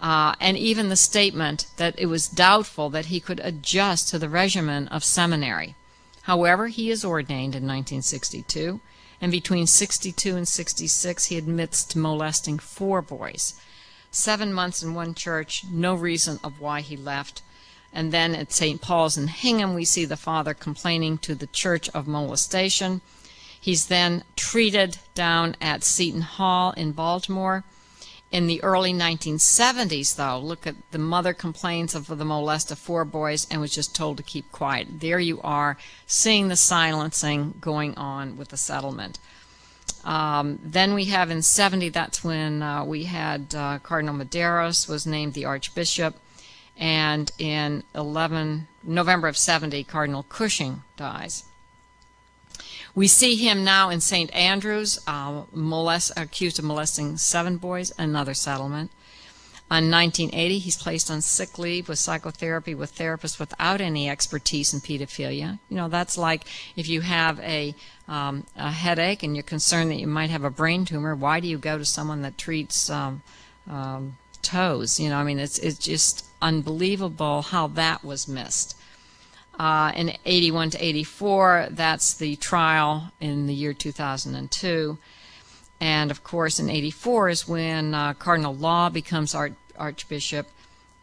and even the statement that it was doubtful that he could adjust to the regimen of seminary. However, he is ordained in 1962, and between 62 and 66 he admits to molesting 4 boys. 7 months in one church, no reason of why he left. And then at St. Paul's in Hingham, we see the father complaining to the church of molestation. He's then treated down at Seton Hall in Baltimore. In the early 1970s, though, look at the mother complains of the molest of 4 boys and was just told to keep quiet. There you are, seeing the silencing going on with the settlement. Then we have in 70, that's when we had Cardinal Medeiros was named the Archbishop. And in November of 70, Cardinal Cushing dies. We see him now in St. Andrews, accused of molesting 7 boys, another settlement. In 1980, he's placed on sick leave with psychotherapy with therapists without any expertise in pedophilia. You know, that's like if you have a headache and you're concerned that you might have a brain tumor, why do you go to someone that treats toes? You know, I mean, it's just unbelievable how that was missed. In 81 to 84, that's the trial in the year 2002. And of course, in 84 is when Cardinal Law becomes Archbishop,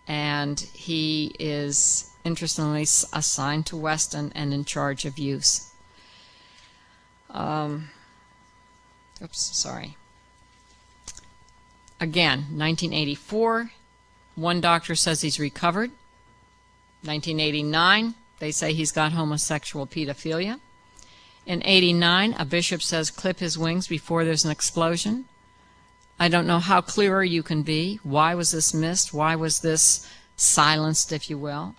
and he is, interestingly, assigned to Weston and in charge of use. Again, 1984, one doctor says he's recovered. 1989, they say he's got homosexual pedophilia. In 89, a bishop says clip his wings before there's an explosion. I don't know how clearer you can be. Why was this missed? Why was this silenced, if you will?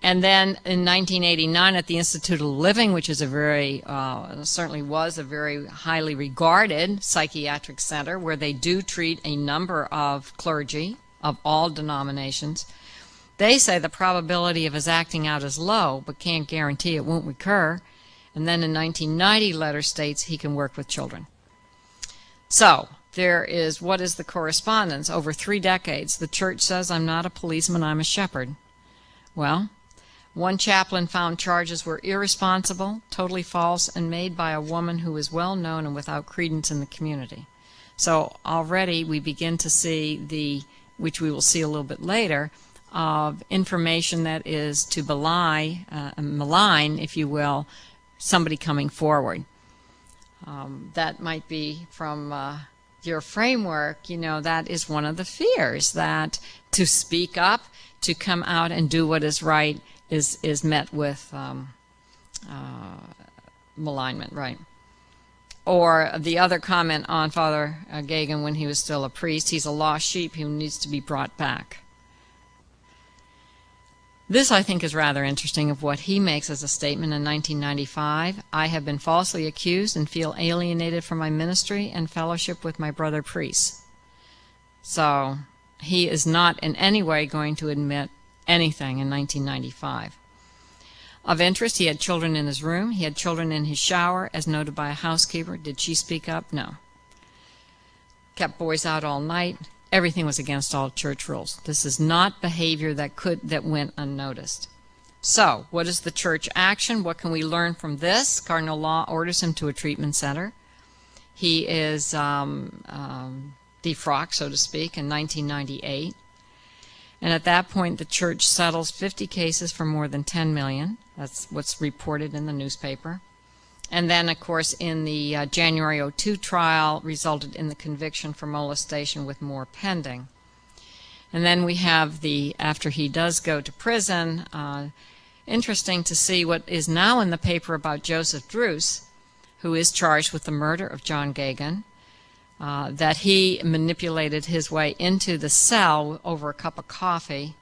And then in 1989 at the Institute of Living, which is a very, certainly was a very highly regarded psychiatric center where they do treat a number of clergy of all denominations, they say the probability of his acting out is low, but can't guarantee it won't recur. And then in 1990, letter states he can work with children. So there is, what is the correspondence? Over 3 decades, the church says, I'm not a policeman, I'm a shepherd. Well, one chaplain found charges were irresponsible, totally false, and made by a woman who is well known and without credence in the community. So already we begin to see which we will see a little bit later, of information that is to belie, malign, if you will, somebody coming forward. That might be from your framework, you know, that is one of the fears, that to speak up, to come out and do what is right is met with malignment, right? Or the other comment on Father Geoghegan when he was still a priest, he's a lost sheep who needs to be brought back. This, I think, is rather interesting of what he makes as a statement in 1995. I have been falsely accused and feel alienated from my ministry and fellowship with my brother priests. So he is not in any way going to admit anything in 1995. Of interest, he had children in his room. He had children in his shower, as noted by a housekeeper. Did she speak up? No. Kept boys out all night. Everything was against all church rules. This is not behavior that went unnoticed. So, what is the church action? What can we learn from this? Cardinal Law orders him to a treatment center. He is defrocked, so to speak, in 1998. And at that point, the church settles 50 cases for more than $10 million. That's what's reported in the newspaper. And then, of course, in the January 2002 trial, resulted in the conviction for molestation with more pending. And then we have after he does go to prison, interesting to see what is now in the paper about Joseph Druce, who is charged with the murder of John Geoghegan, that he manipulated his way into the cell over a cup of coffee.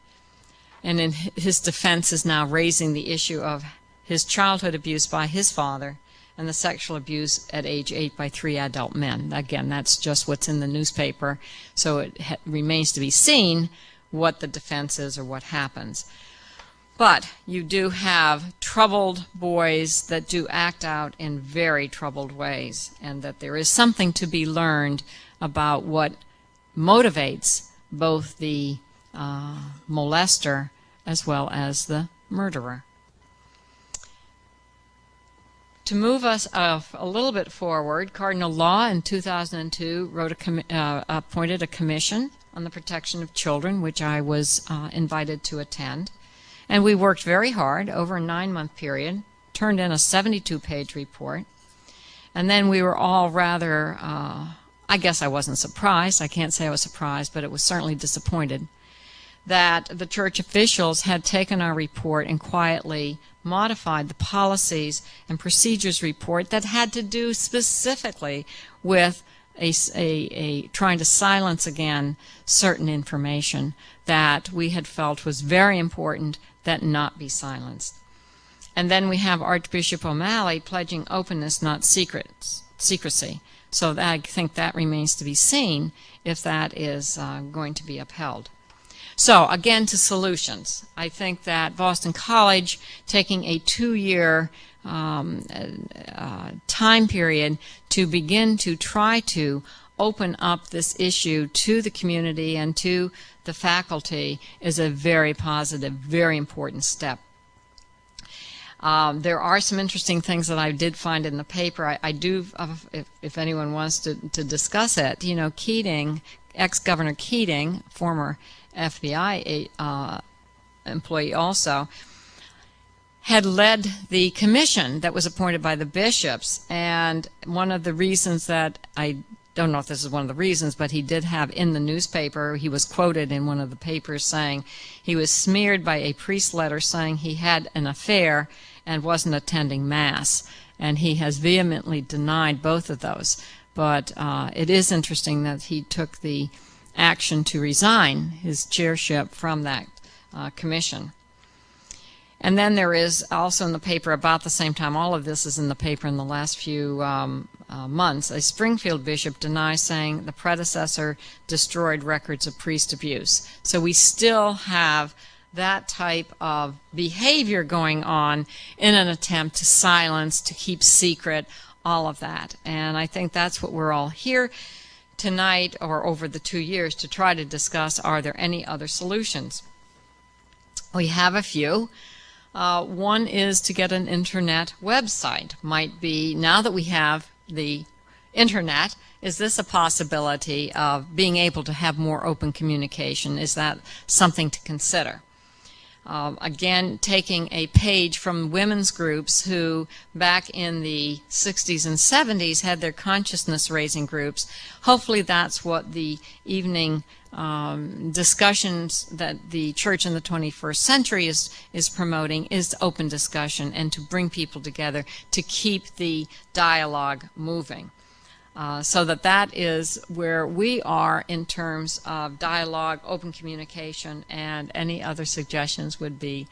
And in his defense is now raising the issue of his childhood abuse by his father and the sexual abuse at age 8 by 3 adult men. Again, that's just what's in the newspaper, so it remains to be seen what the defense is or what happens. But you do have troubled boys that do act out in very troubled ways, and that there is something to be learned about what motivates both the molester as well as the murderer. To move us a little bit forward, Cardinal Law in 2002 appointed a commission on the protection of children, which I was invited to attend. And we worked very hard over a 9-month period, turned in a 72-page report. And then we were all rather, I guess I wasn't surprised, I can't say I was surprised, but it was certainly disappointed that the church officials had taken our report and quietly modified the policies and procedures report that had to do specifically with trying to silence again certain information that we had felt was very important that not be silenced. And then we have Archbishop O'Malley pledging openness, not secrecy. So I think that remains to be seen if that is going to be upheld. So again, to solutions. I think that Boston College, taking a 2-year time period to begin to try to open up this issue to the community and to the faculty, is a very positive, very important step. There are some interesting things that I did find in the paper. I do, if anyone wants to discuss it, you know, Keating, ex-Governor Keating, former FBI employee also, had led the commission that was appointed by the bishops, and one of the reasons that, I don't know if this is one of the reasons, but he did have in the newspaper, he was quoted in one of the papers saying he was smeared by a priest letter saying he had an affair and wasn't attending Mass, and he has vehemently denied both of those. But it is interesting that he took the action to resign his chairship from that commission. And then there is also in the paper about the same time, all of this is in the paper in the last few months, a Springfield bishop denies saying the predecessor destroyed records of priest abuse. So we still have that type of behavior going on in an attempt to silence, to keep secret, all of that. And I think that's what we're all here tonight or over the 2 years to try to discuss. Are there any other solutions? We have a few. One is to get an internet website. Might be, now that we have the internet, is this a possibility of being able to have more open communication? Is that something to consider? Again, taking a page from women's groups who back in the 60s and 70s had their consciousness-raising groups. Hopefully that's what the evening discussions that the church in the 21st century is promoting, is open discussion and to bring people together to keep the dialogue moving. So that is where we are in terms of dialogue, open communication, and any other suggestions would be